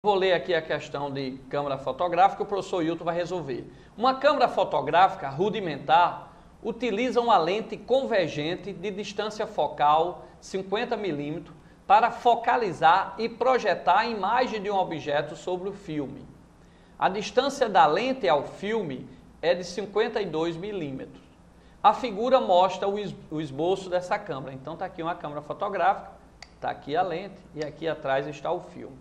Vou ler aqui a questão de câmera fotográfica, o professor Hilton vai resolver. Uma câmera fotográfica rudimentar utiliza uma lente convergente de distância focal 50 mm para focalizar e projetar a imagem de um objeto sobre o filme. A distância da lente ao filme é de 52 mm. A figura mostra o esboço dessa câmera. Então está aqui uma câmera fotográfica, está aqui a lente e aqui atrás está o filme.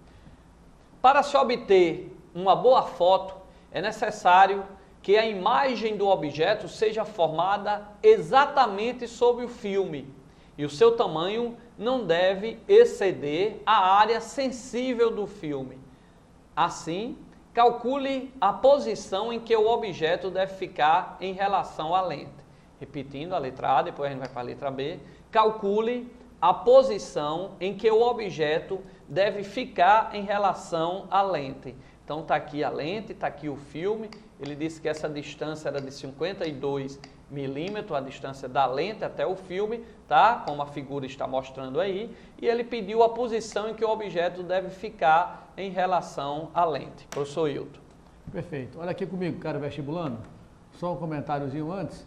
Para se obter uma boa foto, é necessário que a imagem do objeto seja formada exatamente sobre o filme e o seu tamanho não deve exceder a área sensível do filme. Assim, calcule a posição em que o objeto deve ficar em relação à lente. Repetindo a letra A, depois a gente vai para a letra B. Calcule a posição em que o objeto deve ficar em relação à lente. Então está aqui a lente, está aqui o filme. Ele disse que essa distância era de 52 milímetros, a distância da lente até o filme, tá? Como a figura está mostrando aí. E ele pediu a posição em que o objeto deve ficar em relação à lente. Professor Hilton. Perfeito. Olha aqui comigo, cara vestibulando. Só um comentáriozinho antes.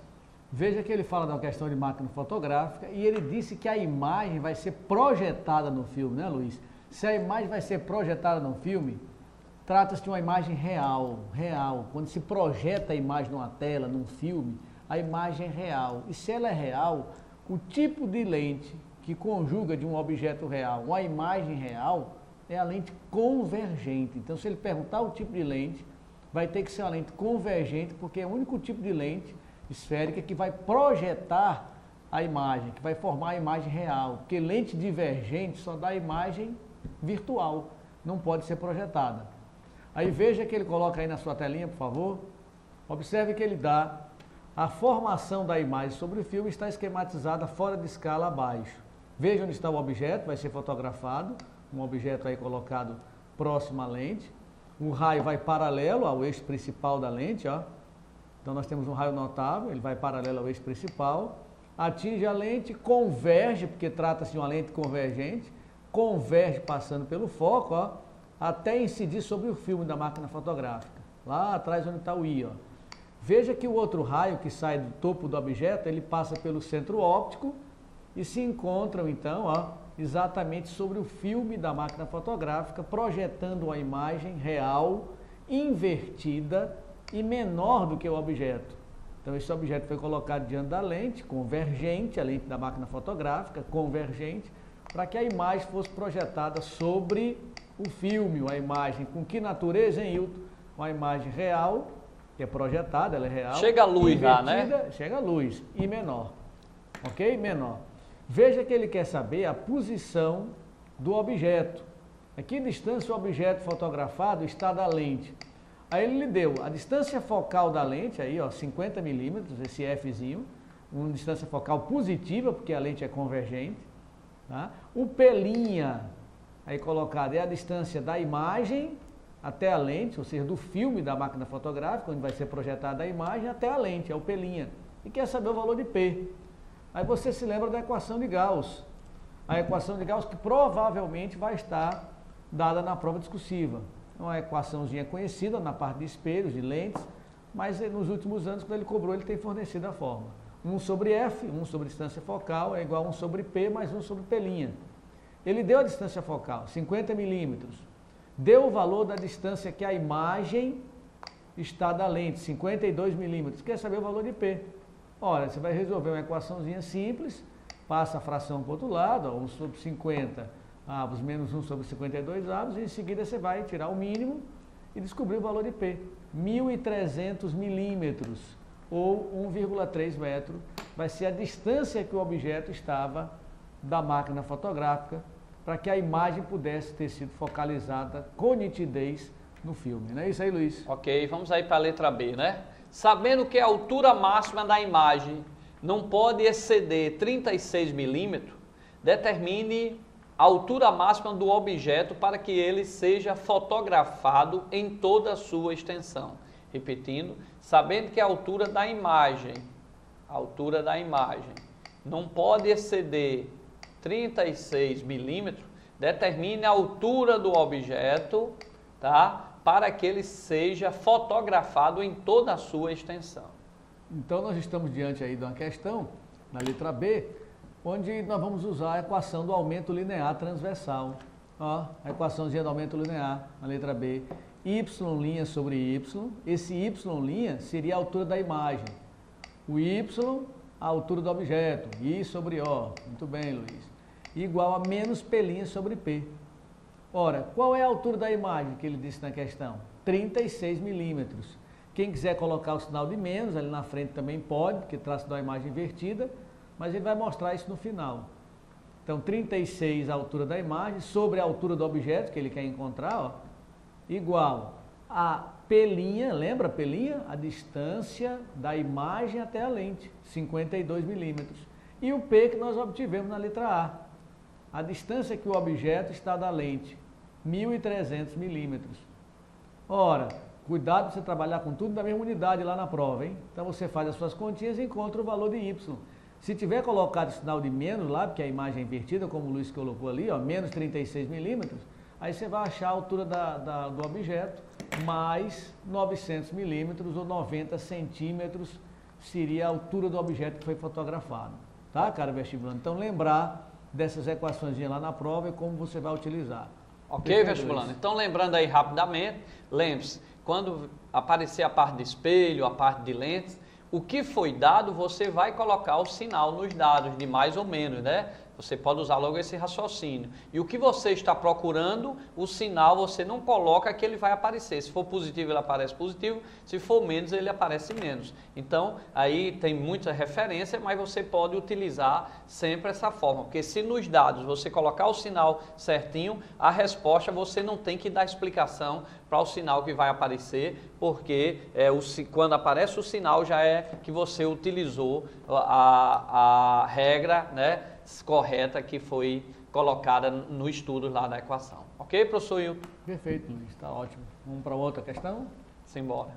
Veja que ele fala da questão de máquina fotográfica e ele disse que a imagem vai ser projetada no filme, né, Luiz? Se a imagem vai ser projetada no filme, trata-se de uma imagem real. Quando se projeta a imagem numa tela, num filme, a imagem é real. E se ela é real, o tipo de lente que conjuga de um objeto real uma imagem real é a lente convergente. Então, se ele perguntar o tipo de lente, vai ter que ser uma lente convergente, porque é o único tipo de lente esférica que vai projetar a imagem, que vai formar a imagem real, porque lente divergente só dá imagem virtual, não pode ser projetada. Aí veja que ele coloca aí na sua telinha, por favor, observe que ele dá a formação da imagem sobre o filme está esquematizada fora de escala abaixo. Veja onde está o objeto, vai ser fotografado, um objeto aí colocado próximo à lente, o raio vai paralelo ao eixo principal da lente, ó. Então nós temos um raio notável, ele vai paralelo ao eixo principal, atinge a lente, converge, porque trata-se de uma lente convergente, converge passando pelo foco, ó, até incidir sobre o filme da máquina fotográfica, lá atrás onde está o I. Ó. Veja que o outro raio que sai do topo do objeto, ele passa pelo centro óptico e se encontram então, ó, exatamente sobre o filme da máquina fotográfica, projetando uma imagem real, invertida, e menor do que o objeto. Então esse objeto foi colocado diante da lente convergente, a lente da máquina fotográfica convergente, para que a imagem fosse projetada sobre o filme, uma imagem com que natureza, hein, Hilton? Uma imagem real, que é projetada, ela é real. Chega a luz lá, né? Chega a luz, e menor. Ok? Menor. Veja que ele quer saber a posição do objeto. A que distância o objeto fotografado está da lente. Aí ele lhe deu a distância focal da lente, aí ó, 50 milímetros, esse Fzinho, uma distância focal positiva, porque a lente é convergente. Tá? O P', aí colocado, é a distância da imagem até a lente, ou seja, do filme da máquina fotográfica, onde vai ser projetada a imagem, até a lente, é o P'. E quer saber o valor de P. Aí você se lembra da equação de Gauss. A equação de Gauss que provavelmente vai estar dada na prova discursiva. Uma equaçãozinha conhecida na parte de espelhos, de lentes, mas nos últimos anos, quando ele cobrou, ele tem fornecido a fórmula. 1 sobre F, 1 sobre distância focal, é igual a 1 sobre P mais 1 sobre P'. Ele deu a distância focal, 50 milímetros. Deu o valor da distância que a imagem está da lente, 52 milímetros. Quer saber o valor de P? Ora, você vai resolver uma equaçãozinha simples, passa a fração para o outro lado, ó, 1 sobre 50 avos menos 1 sobre 52 avos, e em seguida você vai tirar o mínimo e descobrir o valor de P. 1.300 milímetros, ou 1,3 metro, vai ser a distância que o objeto estava da máquina fotográfica, para que a imagem pudesse ter sido focalizada com nitidez no filme. Não é isso aí, Luiz? Ok, vamos aí para a letra B, né? Sabendo que a altura máxima da imagem não pode exceder 36 milímetros, determine a altura máxima do objeto para que ele seja fotografado em toda a sua extensão. Repetindo, sabendo que a altura da imagem não pode exceder 36 milímetros, determine a altura do objeto tá? Para que ele seja fotografado em toda a sua extensão. Então nós estamos diante aí de uma questão, na letra B, onde nós vamos usar a equação do aumento linear transversal. Ó, a equaçãozinha do aumento linear, na letra B. Y' sobre Y. Esse Y' seria a altura da imagem. O Y, a altura do objeto. I sobre O. Muito bem, Luiz. Igual a menos P' sobre P. Ora, qual é a altura da imagem que ele disse na questão? 36 milímetros. Quem quiser colocar o sinal de menos, ali na frente também pode, porque trata de uma imagem invertida, mas ele vai mostrar isso no final. Então, 36 a altura da imagem, sobre a altura do objeto que ele quer encontrar, ó, igual a P', lembra P'? A distância da imagem até a lente, 52 milímetros. E o P que nós obtivemos na letra A. A distância que o objeto está da lente, 1.300 milímetros. Ora, cuidado para você trabalhar com tudo da mesma unidade lá na prova, hein? Então você faz as suas continhas e encontra o valor de Y. Se tiver colocado o sinal de menos lá, porque a imagem é invertida, como o Luiz colocou ali, ó, menos 36 milímetros, aí você vai achar a altura do objeto, mais 900 milímetros ou 90 centímetros seria a altura do objeto que foi fotografado. Tá, cara vestibulando? Então lembrar dessas equações lá na prova e como você vai utilizar. Ok, vestibulando? Então lembrando aí rapidamente, lembre-se, quando aparecer a parte de espelho, a parte de lentes, o que foi dado, você vai colocar o sinal nos dados, de mais ou menos, né? Você pode usar logo esse raciocínio. E o que você está procurando, o sinal você não coloca que ele vai aparecer. Se for positivo, ele aparece positivo. Se for menos, ele aparece menos. Então, aí tem muita referência, mas você pode utilizar sempre essa forma. Porque se nos dados você colocar o sinal certinho, a resposta você não tem que dar explicação para o sinal que vai aparecer, porque quando aparece o sinal já é que você utilizou a regra, né, correta que foi colocada no estudo lá da equação. Ok, professor Hilton? Perfeito, Luiz. Está ótimo. Vamos para outra questão? Simbora.